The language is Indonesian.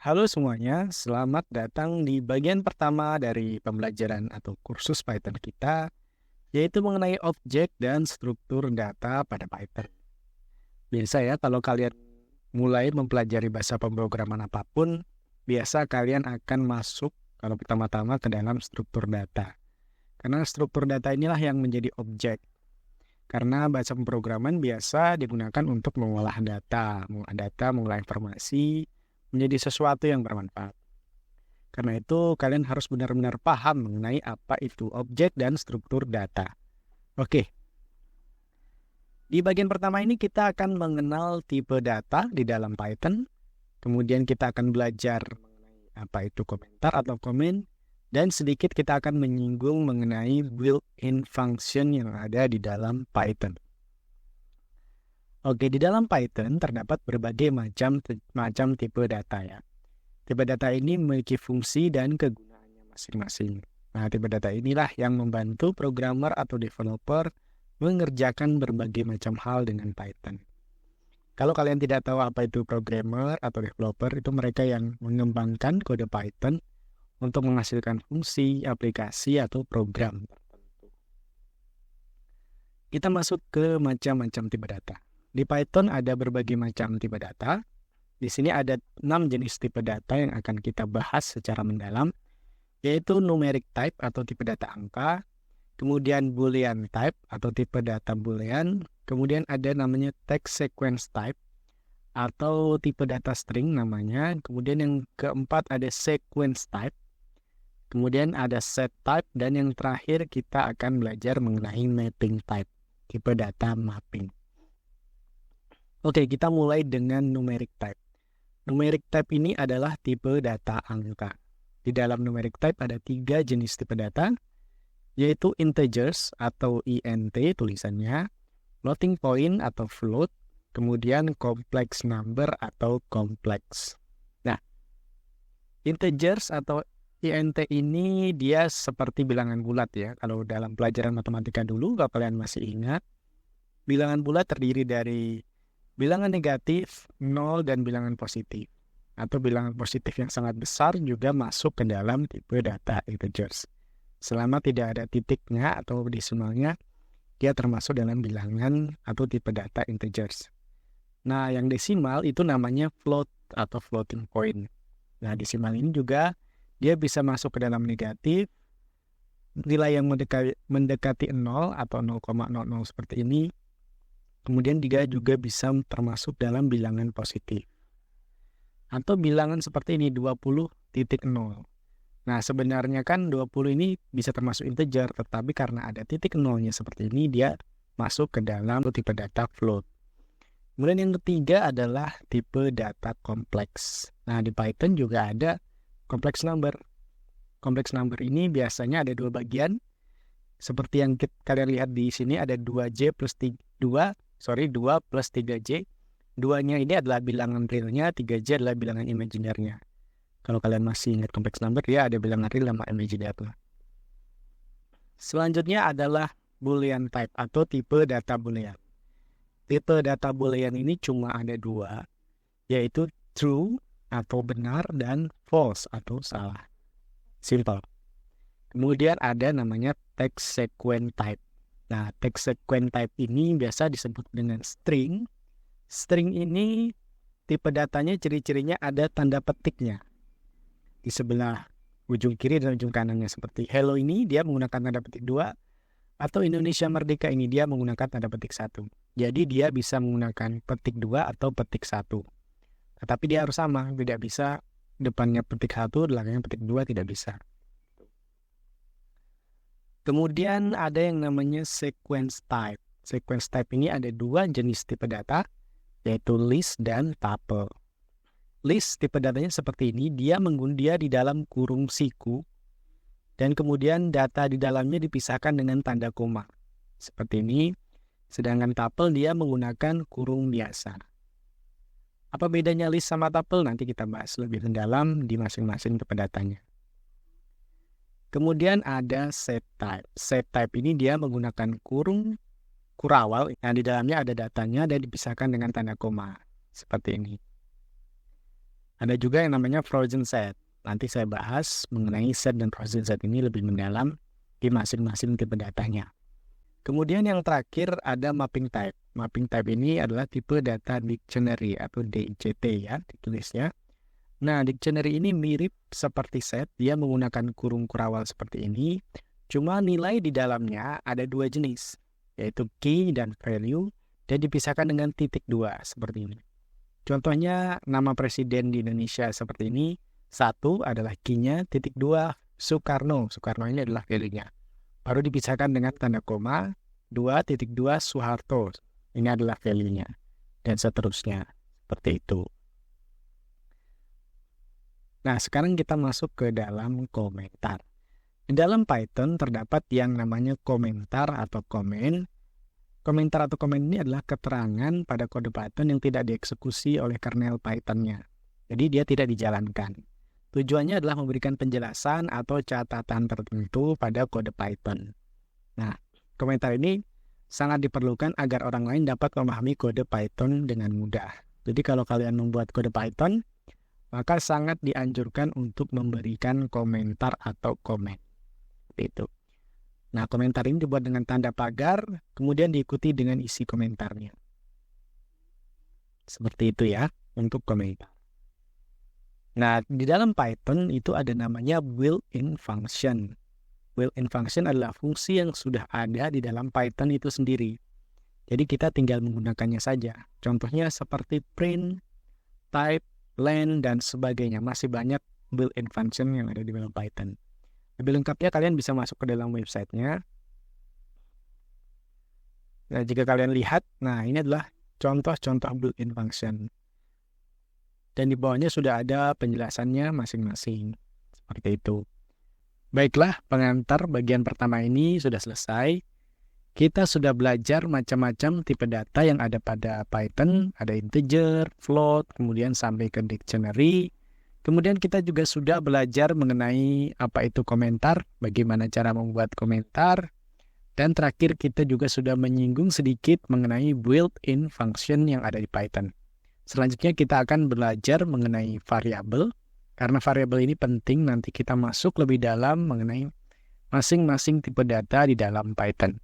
Halo semuanya, selamat datang di bagian pertama dari pembelajaran atau kursus Python kita, yaitu mengenai objek dan struktur data pada Python. Biasa ya, kalau kalian mulai mempelajari bahasa pemrograman apapun, biasa kalian akan masuk kalau pertama-tama ke dalam struktur data. Karena struktur data inilah yang menjadi objek. Karena bahasa pemrograman biasa digunakan untuk mengolah informasi menjadi sesuatu yang bermanfaat. Karena itu, kalian harus benar-benar paham mengenai apa itu objek dan struktur data. Oke, di bagian pertama ini kita akan mengenal tipe data di dalam Python. Kemudian kita akan belajar mengenai apa itu komentar atau komen. Dan sedikit kita akan menyinggung mengenai built-in function yang ada di dalam Python. Oke, di dalam Python terdapat berbagai macam tipe data ya. Tipe data ini memiliki fungsi dan kegunaannya masing-masing. Nah, tipe data inilah yang membantu programmer atau developer mengerjakan berbagai macam hal dengan Python. Kalau kalian tidak tahu apa itu programmer atau developer, itu mereka yang mengembangkan kode Python untuk menghasilkan fungsi, aplikasi, atau program tertentu. Kita masuk ke macam-macam tipe data. Di Python ada berbagai macam tipe data. Di sini ada 6 jenis tipe data yang akan kita bahas secara mendalam, yaitu numeric type atau tipe data angka, kemudian boolean type atau tipe data boolean, kemudian ada namanya text sequence type atau tipe data string namanya, kemudian yang keempat ada sequence type, kemudian ada set type, dan yang terakhir kita akan belajar mengenai mapping type, tipe data mapping. Oke, kita mulai dengan numeric type. Numeric type ini adalah tipe data angka. Di dalam numeric type ada 3 jenis tipe data, yaitu integers atau int tulisannya, floating point atau float, kemudian complex number atau complex. Nah, integers atau int ini dia seperti bilangan bulat ya. Kalau dalam pelajaran matematika dulu, kalau kalian masih ingat, bilangan bulat terdiri dari bilangan negatif, 0, dan bilangan positif. Atau bilangan positif yang sangat besar juga masuk ke dalam tipe data integers. Selama tidak ada titiknya atau desimalnya, dia termasuk dalam bilangan atau tipe data integers. Nah, yang desimal itu namanya float atau floating point. Nah, desimal ini juga dia bisa masuk ke dalam negatif, nilai yang mendekati 0 atau 0,00 seperti ini. Kemudian dia juga bisa termasuk dalam bilangan positif. Atau bilangan seperti ini, 20.0. Nah, sebenarnya kan 20 ini bisa termasuk integer, tetapi karena ada titik nolnya seperti ini, dia masuk ke dalam tipe data float. Kemudian yang ketiga adalah tipe data kompleks. Nah, di Python juga ada complex number. Complex number ini biasanya ada 2 bagian. Seperti yang kalian lihat di sini ada 2 plus 3J. 2-nya ini adalah bilangan realnya, 3J adalah bilangan imaginernya. Kalau kalian masih ingat complex number, dia ada bilangan real sama imaginer. Selanjutnya adalah boolean type atau tipe data boolean. Tipe data boolean ini cuma ada 2, yaitu true atau benar dan false atau salah. Simple. Kemudian ada namanya text sequence type. Nah, text sequence type ini biasa disebut dengan string. String ini tipe datanya ciri-cirinya ada tanda petiknya di sebelah ujung kiri dan ujung kanannya. Seperti hello ini dia menggunakan tanda petik 2, atau Indonesia Merdeka ini dia menggunakan tanda petik 1. Jadi dia bisa menggunakan petik 2 atau petik 1. Tetapi dia harus sama, tidak bisa depannya petik 1, belakangnya petik 2, tidak bisa. Kemudian ada yang namanya sequence type. Sequence type ini ada 2 jenis tipe data, yaitu list dan tuple. List tipe datanya seperti ini, dia di dalam kurung siku, dan kemudian data di dalamnya dipisahkan dengan tanda koma. Seperti ini, sedangkan tuple dia menggunakan kurung biasa. Apa bedanya list sama tuple? Nanti kita bahas lebih mendalam di masing-masing tipe datanya. Kemudian ada set type. Set type ini dia menggunakan kurawal yang di dalamnya ada datanya dan dipisahkan dengan tanda koma. Seperti ini. Ada juga yang namanya frozen set. Nanti saya bahas mengenai set dan frozen set ini lebih mendalam di masing-masing tipe datanya. Kemudian yang terakhir ada mapping type. Mapping type ini adalah tipe data dictionary atau DICT ya, ditulisnya. Nah, dictionary ini mirip seperti set, dia menggunakan kurung kurawal seperti ini. Cuma nilai di dalamnya ada dua jenis, yaitu key dan value, dan dipisahkan dengan titik dua seperti ini. Contohnya nama presiden di Indonesia seperti ini. Satu adalah key-nya, titik dua Soekarno. Soekarno ini adalah value-nya. Baru dipisahkan dengan tanda koma, 2.2 Soeharto. Ini adalah value-nya. Dan seterusnya. Seperti itu. Nah, sekarang kita masuk ke dalam komentar. Di dalam Python terdapat yang namanya komentar atau komen. Komentar atau komen ini adalah keterangan pada kode Python yang tidak dieksekusi oleh kernel Python-nya. Jadi dia tidak dijalankan. Tujuannya adalah memberikan penjelasan atau catatan tertentu pada kode Python. Nah, komentar ini sangat diperlukan agar orang lain dapat memahami kode Python dengan mudah. Jadi kalau kalian membuat kode Python, maka sangat dianjurkan untuk memberikan komentar atau komen. Itu. Nah, komentar ini dibuat dengan tanda pagar, kemudian diikuti dengan isi komentarnya. Seperti itu ya, untuk komentar. Nah, di dalam Python itu ada namanya built-in function. Built-in function adalah fungsi yang sudah ada di dalam Python itu sendiri. Jadi kita tinggal menggunakannya saja. Contohnya seperti print, type, len, dan sebagainya. Masih banyak built-in function yang ada di dalam Python. Lebih lengkapnya kalian bisa masuk ke dalam websitenya. Nah, jika kalian lihat, nah ini adalah contoh-contoh built-in function. Dan di bawahnya sudah ada penjelasannya masing-masing. Seperti itu. Baiklah, pengantar bagian pertama ini sudah selesai. Kita sudah belajar macam-macam tipe data yang ada pada Python. Ada integer, float, kemudian sampai ke dictionary. Kemudian kita juga sudah belajar mengenai apa itu komentar, bagaimana cara membuat komentar. Dan terakhir kita juga sudah menyinggung sedikit mengenai built-in function yang ada di Python. Selanjutnya kita akan belajar mengenai variabel, karena variabel ini penting nanti kita masuk lebih dalam mengenai masing-masing tipe data di dalam Python.